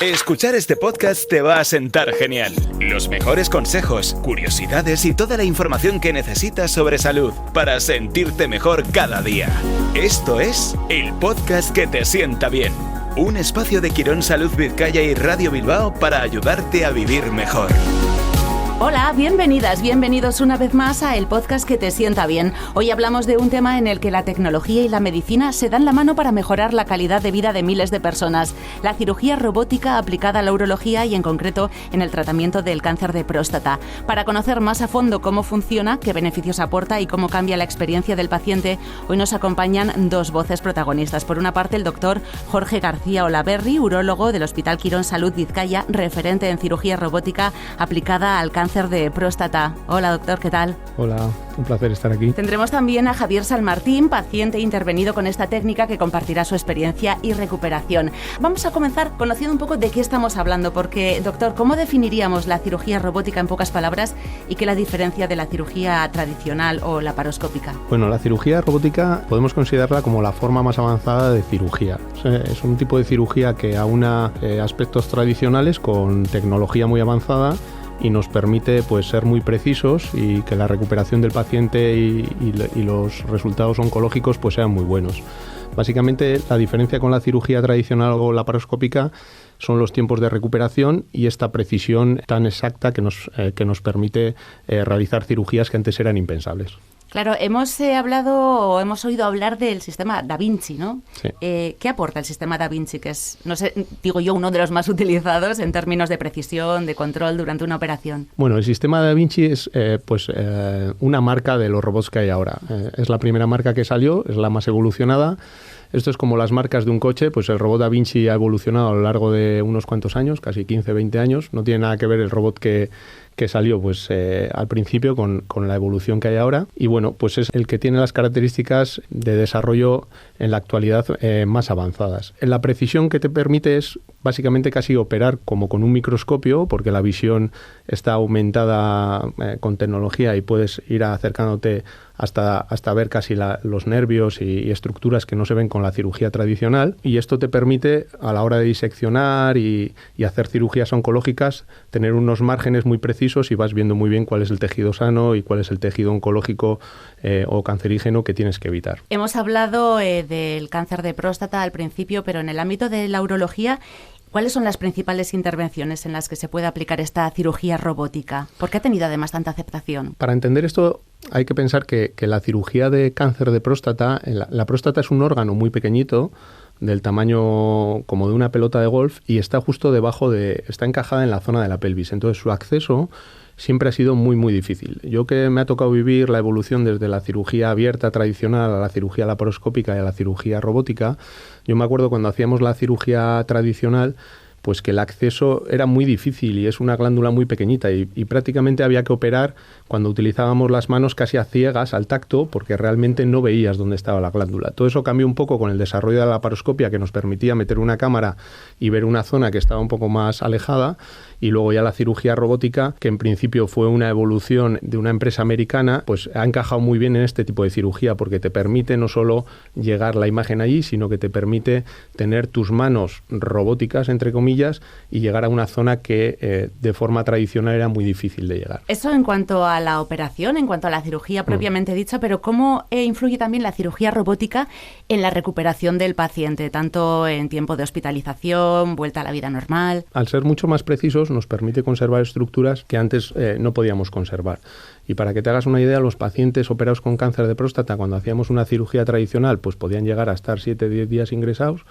Escuchar este podcast te va a sentar genial. Los mejores consejos, curiosidades y toda la información que necesitas sobre salud para sentirte mejor cada día. Esto es el podcast que te sienta bien. Un espacio de Quirón Salud Vizcaya y Radio Bilbao para ayudarte a vivir mejor. Hola, bienvenidas, bienvenidos una vez más a el podcast que te sienta bien. Hoy hablamos de un tema en el que la tecnología y la medicina se dan la mano para mejorar la calidad de vida de miles de personas. La cirugía robótica aplicada a la urología y en concreto en el tratamiento del cáncer de próstata. Para conocer más a fondo cómo funciona, qué beneficios aporta y cómo cambia la experiencia del paciente, hoy nos acompañan dos voces protagonistas. Por una parte, el doctor Jorge García Olaberri, urólogo del Hospital Quirón Salud Vizcaya, referente en cirugía robótica aplicada al cáncer de próstata. Hola, doctor, ¿qué tal? Hola, un placer estar aquí. Tendremos también a Javier Sanmartín, paciente intervenido con esta técnica, que compartirá su experiencia y recuperación. Vamos a comenzar conociendo un poco de qué estamos hablando, porque, doctor, ¿cómo definiríamos la cirugía robótica en pocas palabras y qué la diferencia de la cirugía tradicional o laparoscópica? Bueno, la cirugía robótica podemos considerarla como la forma más avanzada de cirugía. Es un tipo de cirugía que aúna aspectos tradicionales con tecnología muy avanzada y nos permite ser muy precisos y que la recuperación del paciente y los resultados oncológicos sean muy buenos. Básicamente, la diferencia con la cirugía tradicional o laparoscópica son los tiempos de recuperación y esta precisión tan exacta que nos permite realizar cirugías que antes eran impensables. Claro, hemos oído hablar del sistema Da Vinci, ¿no? Sí. ¿Qué aporta el sistema Da Vinci? Que es, no sé, digo yo, uno de los más utilizados en términos de precisión, de control durante una operación. Bueno, el sistema Da Vinci es una marca de los robots que hay ahora. Es la primera marca que salió, es la más evolucionada. Esto es como las marcas de un coche, el robot Da Vinci ha evolucionado a lo largo de unos cuantos años, casi 15, 20 años. No tiene nada que ver el robot que salió al principio con la evolución que hay ahora. Y bueno, es el que tiene las características de desarrollo en la actualidad más avanzadas. La precisión que te permite es básicamente casi operar como con un microscopio, porque la visión está aumentada con tecnología y puedes ir acercándote hasta ver casi los nervios y estructuras que no se ven con la cirugía tradicional. Y esto te permite, a la hora de diseccionar y hacer cirugías oncológicas, tener unos márgenes muy precisos y vas viendo muy bien cuál es el tejido sano y cuál es el tejido oncológico o cancerígeno que tienes que evitar. Hemos hablado del cáncer de próstata al principio, pero en el ámbito de la urología, ¿cuáles son las principales intervenciones en las que se puede aplicar esta cirugía robótica? ¿Por qué ha tenido además tanta aceptación? Para entender esto hay que pensar que la cirugía de cáncer de próstata, la próstata es un órgano muy pequeñito, del tamaño como de una pelota de golf, y está justo está encajada en la zona de la pelvis. Entonces su acceso siempre ha sido muy, muy difícil. Yo, que me ha tocado vivir la evolución desde la cirugía abierta tradicional a la cirugía laparoscópica y a la cirugía robótica, yo me acuerdo cuando hacíamos la cirugía tradicional, que el acceso era muy difícil y es una glándula muy pequeñita y prácticamente había que operar cuando utilizábamos las manos casi a ciegas, al tacto, porque realmente no veías dónde estaba la glándula. Todo eso cambió un poco con el desarrollo de la laparoscopia, que nos permitía meter una cámara y ver una zona que estaba un poco más alejada, y luego ya la cirugía robótica, que en principio fue una evolución de una empresa americana, ha encajado muy bien en este tipo de cirugía, porque te permite no solo llegar la imagen allí, sino que te permite tener tus manos robóticas, entre comillas, y llegar a una zona que de forma tradicional era muy difícil de llegar. Eso en cuanto a la operación, en cuanto a la cirugía propiamente dicha, pero ¿cómo influye también la cirugía robótica en la recuperación del paciente, tanto en tiempo de hospitalización, vuelta a la vida normal? Al ser mucho más precisos, nos permite conservar estructuras que antes no podíamos conservar. Y para que te hagas una idea, los pacientes operados con cáncer de próstata, cuando hacíamos una cirugía tradicional, podían llegar a estar 7-10 días ingresados.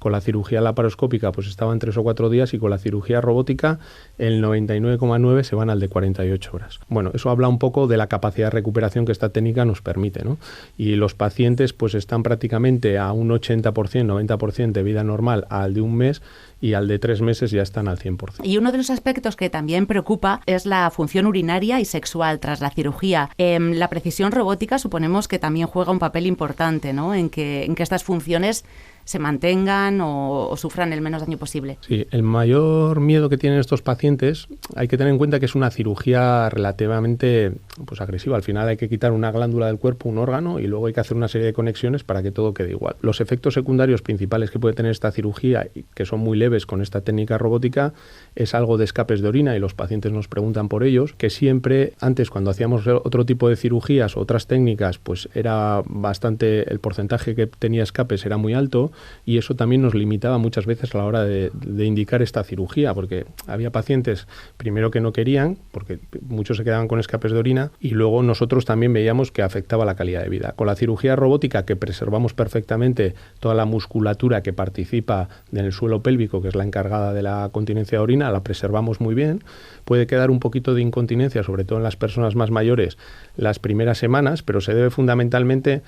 Con la cirugía laparoscópica estaban 3 o 4 días, y con la cirugía robótica el 99,9 se van al de 48 horas. Bueno, eso habla un poco de la capacidad de recuperación que esta técnica nos permite, ¿no? Y los pacientes están prácticamente a un 80%, 90% de vida normal al de un mes, y al de 3 meses ya están al 100%. Y uno de los aspectos que también preocupa es la función urinaria y sexual tras la cirugía. La precisión robótica suponemos que también juega un papel importante, ¿no? En que estas funciones se mantengan o sufran el menos daño posible. Sí, el mayor miedo que tienen estos pacientes, hay que tener en cuenta que es una cirugía relativamente agresiva. Al final hay que quitar una glándula del cuerpo, un órgano, y luego hay que hacer una serie de conexiones para que todo quede igual. Los efectos secundarios principales que puede tener esta cirugía, y que son muy leves con esta técnica robótica, es algo de escapes de orina, y los pacientes nos preguntan por ellos, que siempre, antes cuando hacíamos otro tipo de cirugías, otras técnicas, pues era bastante, el porcentaje que tenía escapes era muy alto, y eso también nos limitaba muchas veces a la hora de indicar esta cirugía, porque había pacientes primero que no querían, porque muchos se quedaban con escapes de orina, y luego nosotros también veíamos que afectaba la calidad de vida. Con la cirugía robótica, que preservamos perfectamente toda la musculatura que participa en el suelo pélvico, que es la encargada de la continencia de orina, la preservamos muy bien. Puede quedar un poquito de incontinencia, sobre todo en las personas más mayores, las primeras semanas, pero se debe fundamentalmente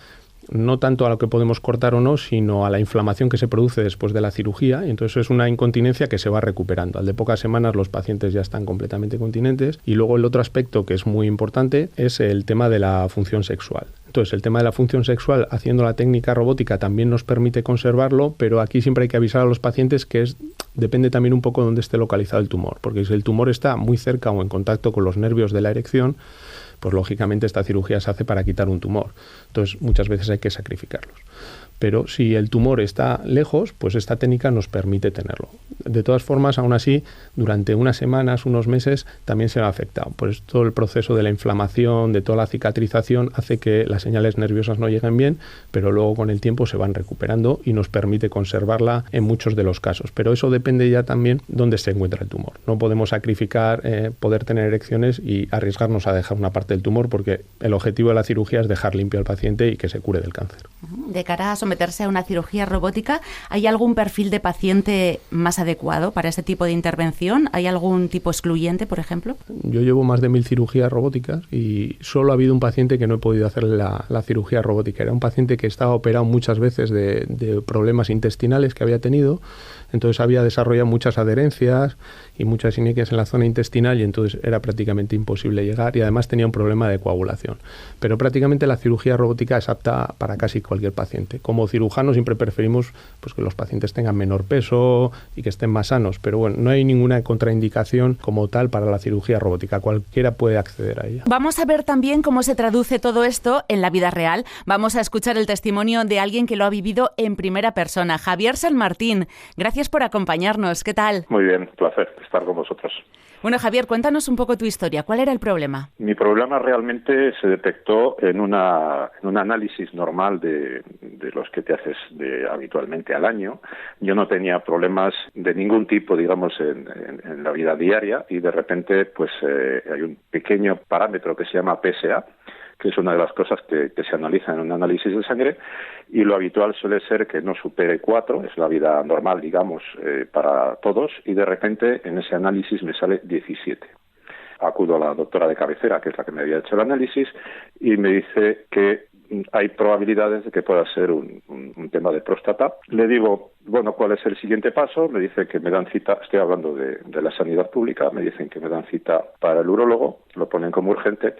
no tanto a lo que podemos cortar o no, sino a la inflamación que se produce después de la cirugía, y entonces es una incontinencia que se va recuperando. Al de pocas semanas los pacientes ya están completamente continentes. Y luego el otro aspecto que es muy importante es el tema de la función sexual. Entonces el tema de la función sexual, haciendo la técnica robótica, también nos permite conservarlo, pero aquí siempre hay que avisar a los pacientes que depende también un poco de dónde esté localizado el tumor, porque si el tumor está muy cerca o en contacto con los nervios de la erección, pues lógicamente esta cirugía se hace para quitar un tumor. Entonces muchas veces hay que sacrificarlos. Pero si el tumor está lejos, pues esta técnica nos permite tenerlo. De todas formas, aún así, durante unas semanas, unos meses, también se va afectado. Pues todo el proceso de la inflamación, de toda la cicatrización, hace que las señales nerviosas no lleguen bien, pero luego con el tiempo se van recuperando y nos permite conservarla en muchos de los casos. Pero eso depende ya también dónde se encuentra el tumor. No podemos sacrificar poder tener erecciones y arriesgarnos a dejar una parte del tumor, porque el objetivo de la cirugía es dejar limpio al paciente y que se cure del cáncer. De cara a someterse a una cirugía robótica, ¿hay algún perfil de paciente más adecuado para ese tipo de intervención? ¿Hay algún tipo excluyente, por ejemplo? Yo llevo más de 1000 cirugías robóticas y solo ha habido un paciente que no he podido hacerle la cirugía robótica. Era un paciente que estaba operado muchas veces de problemas intestinales que había tenido. Entonces había desarrollado muchas adherencias y muchas inequias en la zona intestinal, y entonces era prácticamente imposible llegar, y además tenía un problema de coagulación. Pero prácticamente la cirugía robótica es apta para casi cualquier paciente. Como cirujano siempre preferimos pues que los pacientes tengan menor peso y que estén más sanos, pero bueno, no hay ninguna contraindicación como tal para la cirugía robótica. Cualquiera puede acceder a ella. Vamos a ver también cómo se traduce todo esto en la vida real. Vamos a escuchar el testimonio de alguien que lo ha vivido en primera persona. Javier San Martín, gracias por acompañarnos. ¿Qué tal? Muy bien, placer estar con vosotros. Bueno, Javier, cuéntanos un poco tu historia. ¿Cuál era el problema? Mi problema realmente se detectó en un análisis normal de los que te haces habitualmente al año. Yo no tenía problemas de ningún tipo, digamos, en la vida diaria, y de repente pues hay un pequeño parámetro que se llama PSA, que es una de las cosas que se analiza en un análisis de sangre, y lo habitual suele ser que no supere 4, es la vida normal, digamos, para todos, y de repente en ese análisis me sale 17. Acudo a la doctora de cabecera, que es la que me había hecho el análisis, y me dice que hay probabilidades de que pueda ser un tema de próstata. Le digo, bueno, ¿cuál es el siguiente paso? Me dice que me dan cita, estoy hablando de la sanidad pública, me dicen que me dan cita para el urólogo, lo ponen como urgente,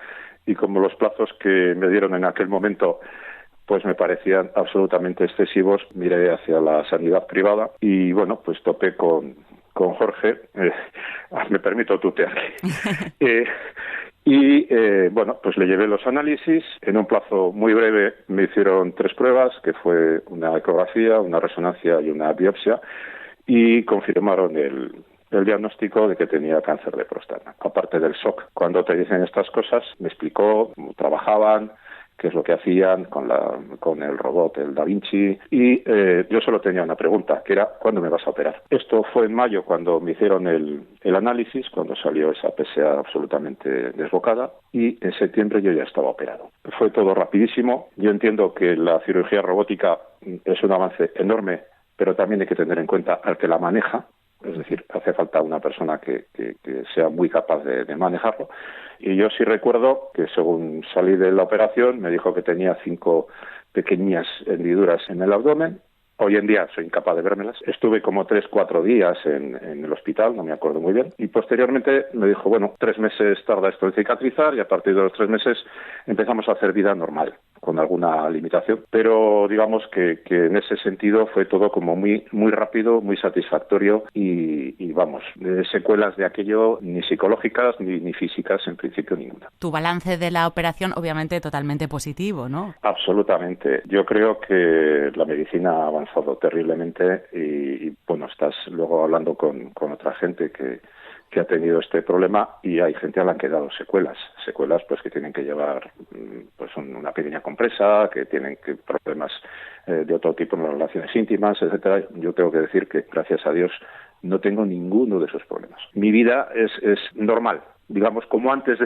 y como los plazos que me dieron en aquel momento pues me parecían absolutamente excesivos, miré hacia la sanidad privada y bueno, pues topé con Jorge, me permito tutearle. Bueno, pues le llevé los análisis. En un plazo muy breve me hicieron 3 pruebas, que fue una ecografía, una resonancia y una biopsia, y confirmaron el diagnóstico de que tenía cáncer de próstata. Aparte del shock, cuando te dicen estas cosas, me explicó cómo trabajaban, qué es lo que hacían con el robot, el Da Vinci, y yo solo tenía una pregunta, que era, ¿cuándo me vas a operar? Esto fue en mayo, cuando me hicieron el análisis, cuando salió esa PSA absolutamente desbocada, y en septiembre yo ya estaba operado. Fue todo rapidísimo. Yo entiendo que la cirugía robótica es un avance enorme, pero también hay que tener en cuenta al que la maneja. Es decir, hace falta una persona que sea muy capaz de manejarlo. Y yo sí recuerdo que según salí de la operación me dijo que tenía 5 pequeñas hendiduras en el abdomen. Hoy en día soy incapaz de vérmelas. Estuve como 3-4 días en el hospital, no me acuerdo muy bien. Y posteriormente me dijo, bueno, 3 meses tarda esto en cicatrizar y a partir de los 3 meses empezamos a hacer vida normal. con alguna limitación, pero digamos que en ese sentido fue todo como muy rápido, muy satisfactorio y vamos, secuelas de aquello ni psicológicas ni físicas en principio ninguna. Tu balance de la operación obviamente totalmente positivo, ¿no? Absolutamente. Yo creo que la medicina ha avanzado terriblemente y bueno, estás luego hablando con otra gente que ha tenido este problema y hay gente a la que ha quedado secuelas pues que tienen que llevar pues una pequeña compresa, que tienen problemas de otro tipo en las relaciones íntimas, etcétera. Yo tengo que decir que gracias a Dios no tengo ninguno de esos problemas. Mi vida es normal, digamos, como antes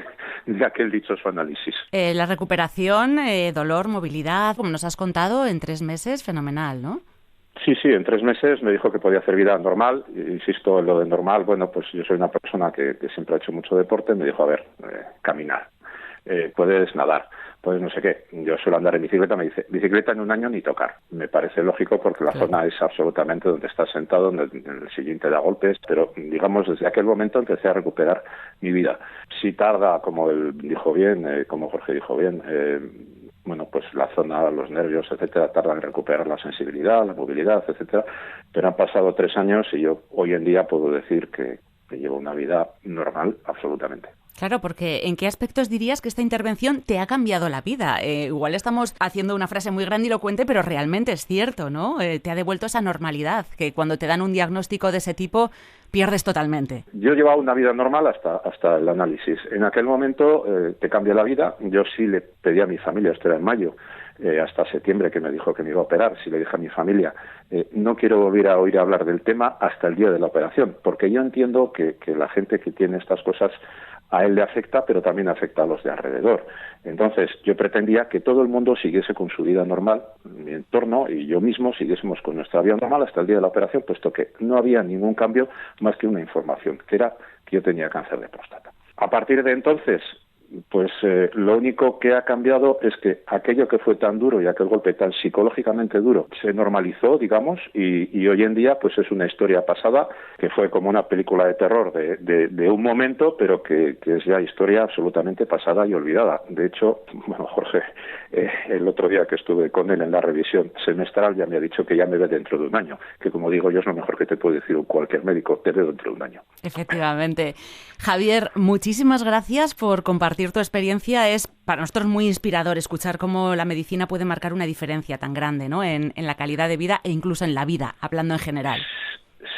de aquel dichoso análisis. La recuperación, dolor, movilidad, como nos has contado, en 3 meses, fenomenal, ¿no? Sí, en 3 meses me dijo que podía hacer vida normal. Insisto en lo de normal, bueno, pues yo soy una persona que siempre ha hecho mucho deporte. Me dijo, a ver, caminar, puedes nadar, puedes no sé qué. Yo suelo andar en bicicleta, me dice, bicicleta en 1 año ni tocar. Me parece lógico porque la zona es absolutamente donde estás sentado, en el sillín te da golpes, pero digamos, desde aquel momento empecé a recuperar mi vida. Si tarda, como él dijo bien, como Jorge dijo bien, bueno, pues la zona, los nervios, etcétera, tardan en recuperar la sensibilidad, la movilidad, etcétera, pero han pasado 3 años y yo hoy en día puedo decir que llevo una vida normal, absolutamente. Claro, porque ¿en qué aspectos dirías que esta intervención te ha cambiado la vida? Igual estamos haciendo una frase muy grandilocuente, pero realmente es cierto, ¿no? Te ha devuelto esa normalidad, que cuando te dan un diagnóstico de ese tipo pierdes totalmente. Yo llevaba una vida normal hasta el análisis. En aquel momento te cambia la vida. Yo sí le pedí a mi familia, esto era en mayo, hasta septiembre que me dijo que me iba a operar, si le dije a mi familia, no quiero volver a oír hablar del tema hasta el día de la operación, porque yo entiendo que la gente que tiene estas cosas a él le afecta, pero también afecta a los de alrededor. Entonces, yo pretendía que todo el mundo siguiese con su vida normal, mi entorno y yo mismo siguiésemos con nuestra vida normal hasta el día de la operación, puesto que no había ningún cambio más que una información, que era que yo tenía cáncer de próstata. A partir de entonces, pues lo único que ha cambiado es que aquello que fue tan duro y aquel golpe tan psicológicamente duro se normalizó, digamos, y hoy en día pues es una historia pasada que fue como una película de terror de un momento, pero que es ya historia absolutamente pasada y olvidada. De hecho, bueno, Jorge, el otro día que estuve con él en la revisión semestral ya me ha dicho que ya me ve dentro de 1 año, que como digo yo es lo mejor que te puede decir cualquier médico, te ve dentro de 1 año. Efectivamente. Javier, muchísimas gracias por compartir tu experiencia. Es para nosotros muy inspirador escuchar cómo la medicina puede marcar una diferencia tan grande, ¿no? En la calidad de vida e incluso en la vida, hablando en general.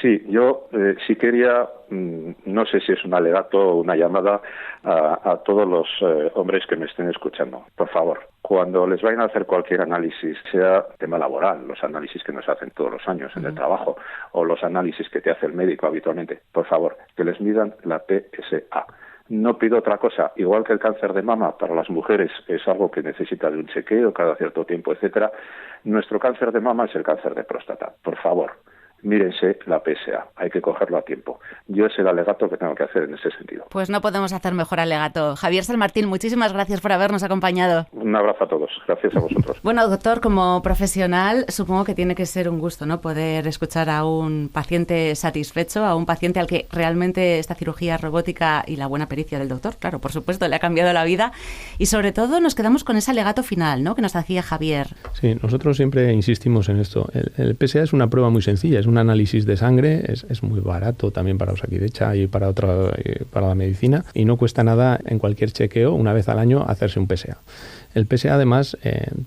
Sí, yo sí quería, no sé si es un alegato o una llamada a todos los hombres que me estén escuchando. Por favor, cuando les vayan a hacer cualquier análisis, sea tema laboral, los análisis que nos hacen todos los años en el trabajo, o los análisis que te hace el médico habitualmente, por favor, que les midan la PSA. No pido otra cosa. Igual que el cáncer de mama para las mujeres es algo que necesita de un chequeo cada cierto tiempo, etcétera, nuestro cáncer de mama es el cáncer de próstata. Por favor, mírense la PSA, hay que cogerlo a tiempo. Yo es el alegato que tengo que hacer en ese sentido. Pues no podemos hacer mejor alegato. Javier San Martín, muchísimas gracias por habernos acompañado. Un abrazo a todos, gracias a vosotros. Bueno, doctor, como profesional, supongo que tiene que ser un gusto, ¿no? Poder escuchar a un paciente satisfecho, a un paciente al que realmente esta cirugía robótica y la buena pericia del doctor, claro, por supuesto, le ha cambiado la vida. Y sobre todo nos quedamos con ese alegato final, ¿no? Que nos hacía Javier. Sí, nosotros siempre insistimos en esto. El PSA es una prueba muy sencilla, es un análisis de sangre, es muy barato también para Osakidetza y para la medicina, y no cuesta nada en cualquier chequeo, una vez al año, hacerse un PSA. El PSA además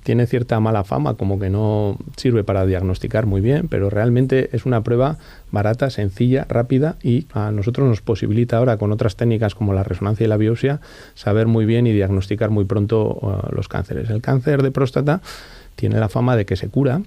tiene cierta mala fama, como que no sirve para diagnosticar muy bien, pero realmente es una prueba barata, sencilla, rápida, y a nosotros nos posibilita ahora, con otras técnicas como la resonancia y la biopsia, saber muy bien y diagnosticar muy pronto los cánceres. El cáncer de próstata tiene la fama de que se cura,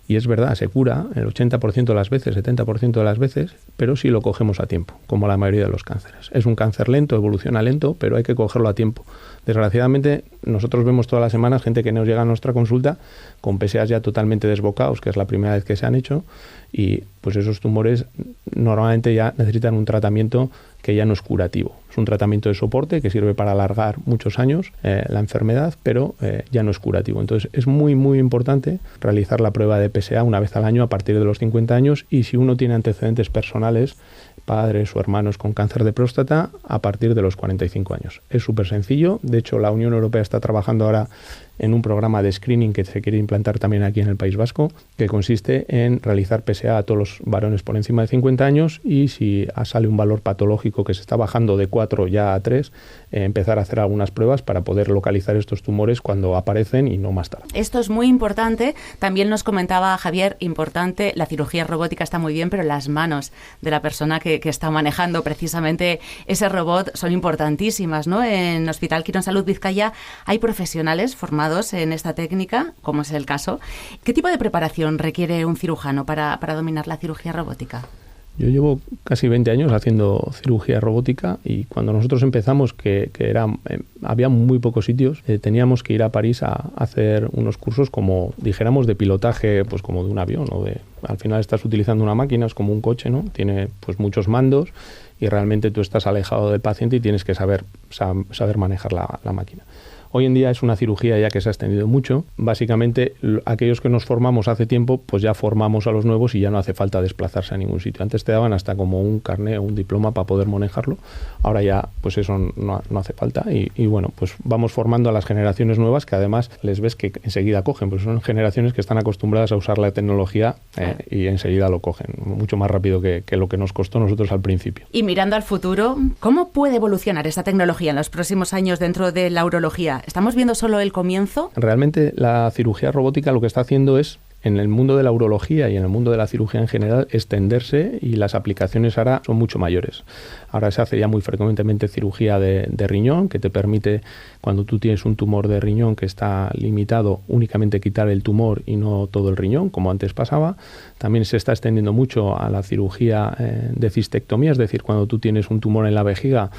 y es verdad, se cura el 80% de las veces, 70% de las veces, pero si lo cogemos a tiempo, como la mayoría de los cánceres. Es un cáncer lento, evoluciona lento, pero hay que cogerlo a tiempo. Desgraciadamente, nosotros vemos todas las semanas gente que nos llega a nuestra consulta con PSAs ya totalmente desbocados, que es la primera vez que se han hecho, y pues esos tumores normalmente ya necesitan un tratamiento que ya no es curativo. Es un tratamiento de soporte que sirve para alargar muchos años la enfermedad, pero ya no es curativo. Entonces es muy, muy importante realizar la prueba de PSA una vez al año a partir de los 50 años, y si uno tiene antecedentes personales, padres o hermanos con cáncer de próstata, a partir de los 45 años. Es súper sencillo. De hecho, la Unión Europea está trabajando ahora en un programa de screening que se quiere implantar también aquí en el País Vasco, que consiste en realizar PSA a todos los varones por encima de 50 años y si sale un valor patológico que se está bajando de 4 ya a 3, empezar a hacer algunas pruebas para poder localizar estos tumores cuando aparecen y no más tarde. Esto es muy importante. También nos comentaba Javier, importante, la cirugía robótica está muy bien, pero las manos de la persona que está manejando precisamente ese robot son importantísimas, ¿no? En Hospital Quirón Salud Vizcaya hay profesionales formados en esta técnica, como es el caso. ¿Qué tipo de preparación requiere un cirujano para dominar la cirugía robótica? Yo llevo casi 20 años haciendo cirugía robótica y cuando nosotros empezamos, había muy pocos sitios, teníamos que ir a París a hacer unos cursos como, dijéramos, de pilotaje, pues como de un avión. Al final estás utilizando una máquina, es como un coche, ¿no? Tiene pues muchos mandos y realmente tú estás alejado del paciente y tienes que saber manejar la máquina. Hoy en día es una cirugía ya que se ha extendido mucho. Básicamente, aquellos que nos formamos hace tiempo, pues ya formamos a los nuevos y ya no hace falta desplazarse a ningún sitio. Antes te daban hasta como un carné o un diploma para poder manejarlo. Ahora ya, pues eso no hace falta. Y bueno, pues vamos formando a las generaciones nuevas que además les ves que enseguida cogen. Pues son generaciones que están acostumbradas a usar la tecnología y enseguida lo cogen. Mucho más rápido que lo que nos costó nosotros al principio. Y mirando al futuro, ¿cómo puede evolucionar esta tecnología en los próximos años dentro de la urología? ¿Estamos viendo solo el comienzo? Realmente la cirugía robótica lo que está haciendo es, en el mundo de la urología y en el mundo de la cirugía en general, extenderse y las aplicaciones ahora son mucho mayores. Ahora se hace ya muy frecuentemente cirugía de riñón, que te permite, cuando tú tienes un tumor de riñón que está limitado, únicamente quitar el tumor y no todo el riñón, como antes pasaba. También se está extendiendo mucho a la cirugía de cistectomía, es decir, cuando tú tienes un tumor en la vejiga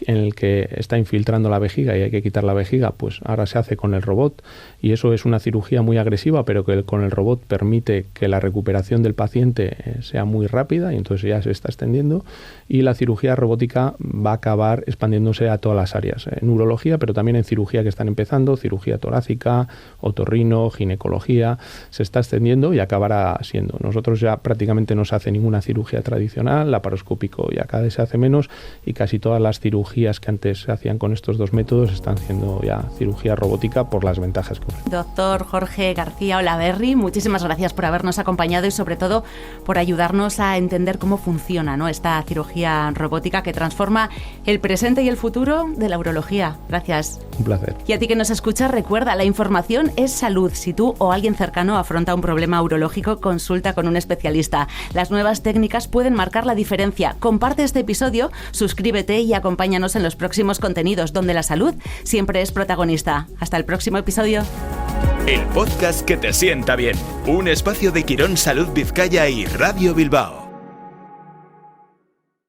en el que está infiltrando la vejiga y hay que quitar la vejiga, pues ahora se hace con el robot y eso es una cirugía muy agresiva, pero que con el robot permite que la recuperación del paciente sea muy rápida y entonces ya se está extendiendo y la cirugía robótica va a acabar expandiéndose a todas las áreas, en urología, pero también en cirugía que están empezando, cirugía torácica, otorrino, ginecología, se está extendiendo y acabará siendo. Nosotros ya prácticamente no se hace ninguna cirugía tradicional, laparoscópico ya cada vez se hace menos y casi todas las cirugías que antes se hacían con estos dos métodos están siendo ya cirugía robótica por las ventajas que ofrece. Doctor Jorge García Olaberri, muchísimas gracias por habernos acompañado y sobre todo por ayudarnos a entender cómo funciona, ¿no?, esta cirugía robótica que transforma el presente y el futuro de la urología. Gracias. Un placer. Y a ti que nos escuchas, recuerda, la información es salud. Si tú o alguien cercano afronta un problema urológico, consulta con un especialista. Las nuevas técnicas pueden marcar la diferencia. Comparte este episodio, suscríbete y acompáñanos en los próximos contenidos donde la salud siempre es protagonista. Hasta el próximo episodio. El podcast que te sienta bien. Un espacio de Quirón Salud Vizcaya y Radio Bilbao.